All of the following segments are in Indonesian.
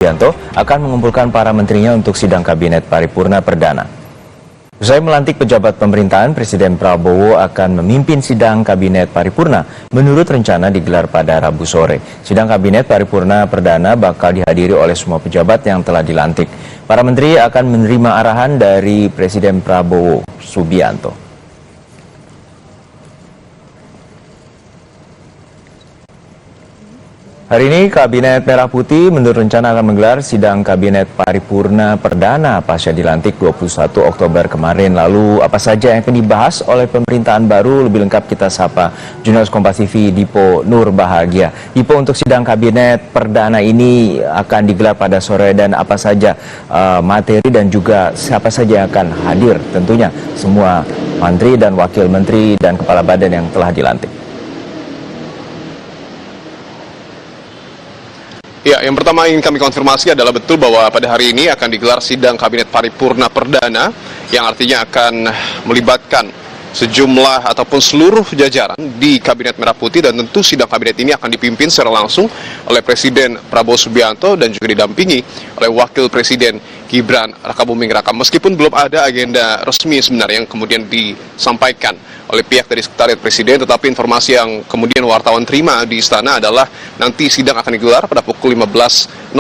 Subianto akan mengumpulkan para menterinya untuk sidang kabinet paripurna perdana. Usai melantik pejabat pemerintahan, Presiden Prabowo akan memimpin sidang kabinet paripurna menurut rencana digelar pada Rabu sore. Sidang kabinet paripurna perdana bakal dihadiri oleh semua pejabat yang telah dilantik. Para menteri akan menerima arahan dari Presiden Prabowo Subianto. Hari ini Kabinet Merah Putih menurut rencana akan menggelar sidang Kabinet Paripurna Perdana pasca dilantik 21 Oktober kemarin. Lalu apa saja yang akan dibahas oleh pemerintahan baru? Lebih lengkap kita sapa jurnalis Kompas TV Dipo Nur Bahagia. Dipo, untuk sidang Kabinet Perdana ini akan digelar pada sore dan apa saja materi dan juga siapa saja yang akan hadir? Tentunya semua menteri dan wakil menteri dan kepala badan yang telah dilantik. Ya, yang pertama ingin kami konfirmasi adalah betul bahwa pada hari ini akan digelar sidang Kabinet Paripurna Perdana yang artinya akan melibatkan sejumlah ataupun seluruh jajaran di Kabinet Merah Putih, dan tentu sidang kabinet ini akan dipimpin secara langsung oleh Presiden Prabowo Subianto dan juga didampingi oleh Wakil Presiden Gibran Rakabuming Raka. Meskipun belum ada agenda resmi sebenarnya yang kemudian disampaikan oleh pihak dari Sekretariat Presiden, tetapi informasi yang kemudian wartawan terima di istana adalah nanti sidang akan digelar pada pukul 15.00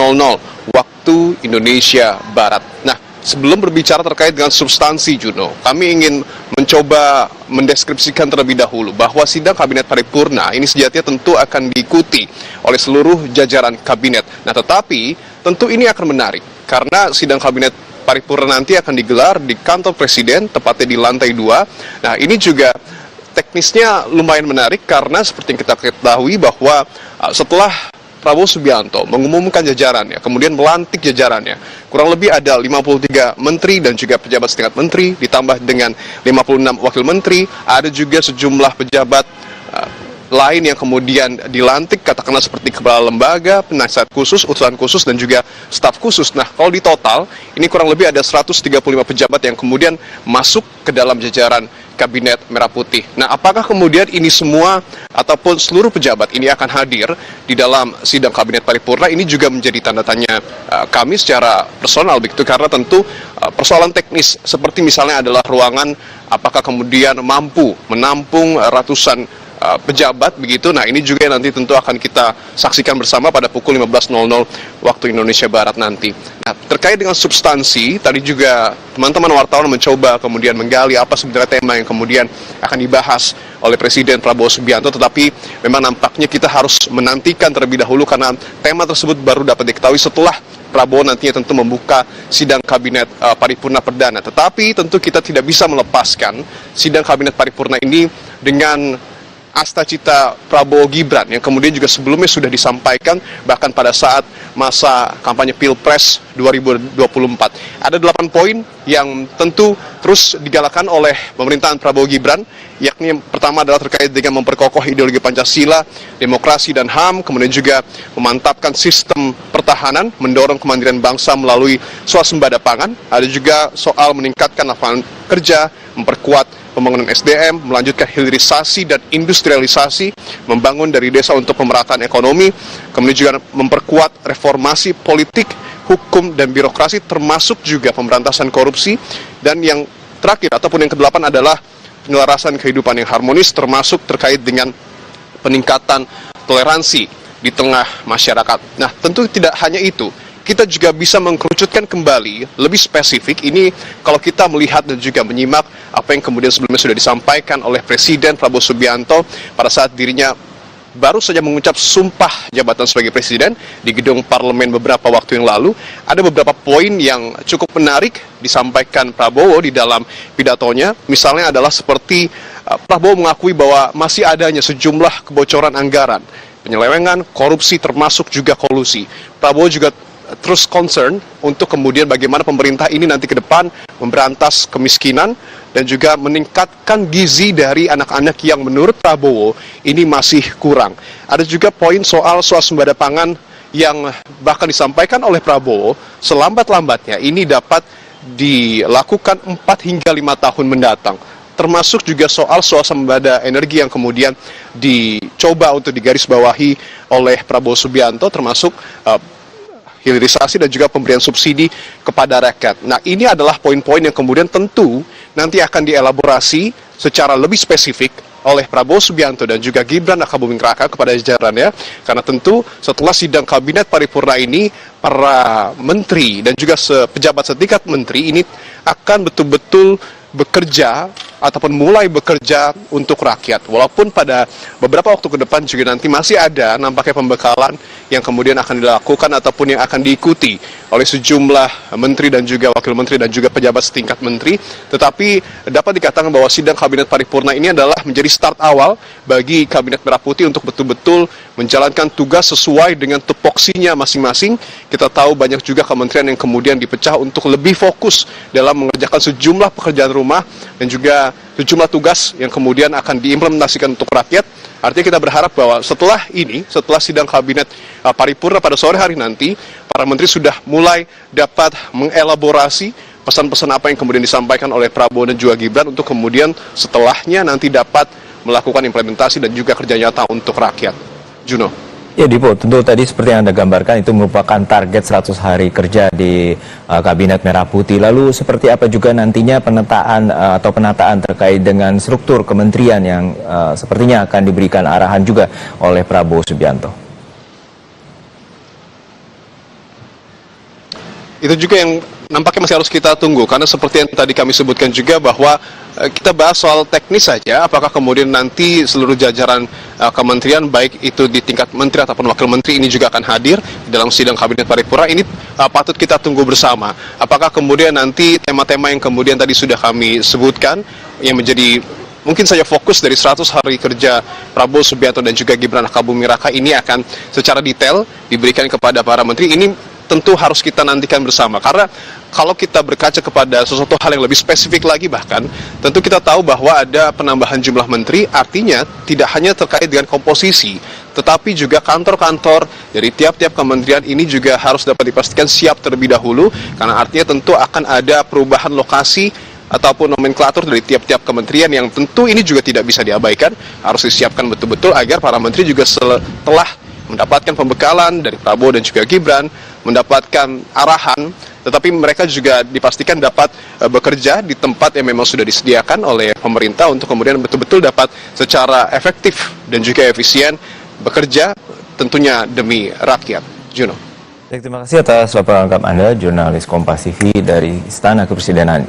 waktu Indonesia Barat. Nah, sebelum berbicara terkait dengan substansi, Juno, kami ingin mencoba mendeskripsikan terlebih dahulu bahwa sidang Kabinet Paripurna ini sejatinya tentu akan diikuti oleh seluruh jajaran kabinet. Nah, tetapi tentu ini akan menarik karena sidang Kabinet Paripurna nanti akan digelar di kantor Presiden, tepatnya di lantai 2. Nah, ini juga teknisnya lumayan menarik karena seperti yang kita ketahui bahwa setelah Prabowo Subianto mengumumkan jajarannya, kemudian melantik jajarannya, kurang lebih ada 53 menteri dan juga pejabat setingkat menteri, ditambah dengan 56 wakil menteri, ada juga sejumlah pejabat lain yang kemudian dilantik, katakanlah seperti kepala lembaga, penasihat khusus, utusan khusus, dan juga staf khusus. Nah, kalau di total, ini kurang lebih ada 135 pejabat yang kemudian masuk ke dalam jajaran Kabinet Merah Putih. Nah, apakah kemudian ini semua ataupun seluruh pejabat ini akan hadir di dalam sidang Kabinet Paripurna? Ini juga menjadi tanda tanya kami secara personal begitu, karena tentu persoalan teknis seperti misalnya adalah ruangan apakah kemudian mampu menampung ratusan pejabat begitu. Nah, ini juga nanti tentu akan kita saksikan bersama pada pukul 15.00 waktu Indonesia Barat nanti. Nah, terkait dengan substansi, tadi juga teman-teman wartawan mencoba kemudian menggali apa sebenarnya tema yang kemudian akan dibahas oleh Presiden Prabowo Subianto, tetapi memang nampaknya kita harus menantikan terlebih dahulu karena tema tersebut baru dapat diketahui setelah Prabowo nantinya tentu membuka sidang Kabinet Paripurna Perdana. Tetapi tentu kita tidak bisa melepaskan sidang Kabinet Paripurna ini dengan asta cita Prabowo Gibran yang kemudian juga sebelumnya sudah disampaikan bahkan pada saat masa kampanye Pilpres 2024. Ada 8 poin yang tentu terus digalakan oleh pemerintahan Prabowo Gibran, yakni yang pertama adalah terkait dengan memperkokoh ideologi Pancasila, demokrasi dan HAM, kemudian juga memantapkan sistem pertahanan, mendorong kemandirian bangsa melalui swasembada pangan, ada juga soal meningkatkan lapangan kerja, memperkuat pembangunan SDM, melanjutkan hilirisasi dan industrialisasi, membangun dari desa untuk pemerataan ekonomi, kemudian juga memperkuat reformasi politik, hukum, dan birokrasi, termasuk juga pemberantasan korupsi, dan yang terakhir ataupun yang kedelapan adalah penyelarasan kehidupan yang harmonis, termasuk terkait dengan peningkatan toleransi di tengah masyarakat. Nah, tentu tidak hanya itu. Kita juga bisa mengkerucutkan kembali, lebih spesifik, ini kalau kita melihat dan juga menyimak apa yang kemudian sebelumnya sudah disampaikan oleh Presiden Prabowo Subianto pada saat dirinya baru saja mengucap sumpah jabatan sebagai Presiden di gedung parlemen beberapa waktu yang lalu. Ada beberapa poin yang cukup menarik disampaikan Prabowo di dalam pidatonya. Misalnya adalah seperti Prabowo mengakui bahwa masih adanya sejumlah kebocoran anggaran, penyelewengan, korupsi, termasuk juga kolusi. Prabowo juga terus concern untuk kemudian bagaimana pemerintah ini nanti ke depan memberantas kemiskinan dan juga meningkatkan gizi dari anak-anak yang menurut Prabowo ini masih kurang. Ada juga poin soal swasembada pangan yang bahkan disampaikan oleh Prabowo selambat-lambatnya ini dapat dilakukan 4 hingga 5 tahun mendatang. Termasuk juga soal swasembada energi yang kemudian dicoba untuk digarisbawahi oleh Prabowo Subianto, termasuk hilirisasi dan juga pemberian subsidi kepada rakyat. Nah, ini adalah poin-poin yang kemudian tentu nanti akan dielaborasi secara lebih spesifik oleh Prabowo Subianto dan juga Gibran Rakabuming Raka kepada jajarannya, karena tentu setelah sidang kabinet paripurna ini para menteri dan juga pejabat setingkat menteri ini akan betul-betul bekerja ataupun mulai bekerja untuk rakyat. Walaupun pada beberapa waktu ke depan juga nanti masih ada nampaknya pembekalan yang kemudian akan dilakukan ataupun yang akan diikuti oleh sejumlah menteri dan juga wakil menteri dan juga pejabat setingkat menteri. Tetapi dapat dikatakan bahwa sidang kabinet paripurna ini adalah menjadi start awal bagi kabinet Merah Putih untuk betul-betul menjalankan tugas sesuai dengan tupoksinya masing-masing. Kita tahu banyak juga kementerian yang kemudian dipecah untuk lebih fokus dalam mengerjakan sejumlah pekerjaan rumah dan juga sejumlah tugas yang kemudian akan diimplementasikan untuk rakyat. Artinya kita berharap bahwa setelah sidang kabinet paripurna pada sore hari nanti, para menteri sudah mulai dapat mengelaborasi pesan-pesan apa yang kemudian disampaikan oleh Prabowo dan juga Gibran untuk kemudian setelahnya nanti dapat melakukan implementasi dan juga kerja nyata untuk rakyat. Juno. Ya Dipo, tentu tadi seperti yang Anda gambarkan itu merupakan target 100 hari kerja di Kabinet Merah Putih. Lalu seperti apa juga nantinya penataan terkait dengan struktur kementerian yang sepertinya akan diberikan arahan juga oleh Prabowo Subianto? Itu juga yang nampaknya masih harus kita tunggu, karena seperti yang tadi kami sebutkan juga bahwa kita bahas soal teknis saja, apakah kemudian nanti seluruh jajaran kementerian baik itu di tingkat menteri ataupun wakil menteri ini juga akan hadir dalam sidang kabinet paripurna. Ini patut kita tunggu bersama. Apakah kemudian nanti tema-tema yang kemudian tadi sudah kami sebutkan yang menjadi mungkin saja fokus dari 100 hari kerja Prabowo Subianto dan juga Gibran Rakabuming Raka ini akan secara detail diberikan kepada para menteri. Ini tentu harus kita nantikan bersama, karena kalau kita berkaca kepada sesuatu hal yang lebih spesifik lagi bahkan, tentu kita tahu bahwa ada penambahan jumlah menteri, artinya tidak hanya terkait dengan komposisi, tetapi juga kantor-kantor dari tiap-tiap kementerian ini juga harus dapat dipastikan siap terlebih dahulu, karena artinya tentu akan ada perubahan lokasi ataupun nomenklatur dari tiap-tiap kementerian yang tentu ini juga tidak bisa diabaikan, harus disiapkan betul-betul agar para menteri juga setelah mendapatkan pembekalan dari Prabowo dan juga Gibran, mendapatkan arahan, tetapi mereka juga dipastikan dapat bekerja di tempat yang memang sudah disediakan oleh pemerintah untuk kemudian betul-betul dapat secara efektif dan juga efisien bekerja tentunya demi rakyat. Juno. Terima kasih atas laporan lengkap Anda, jurnalis Kompas TV dari Istana Kepresidenan.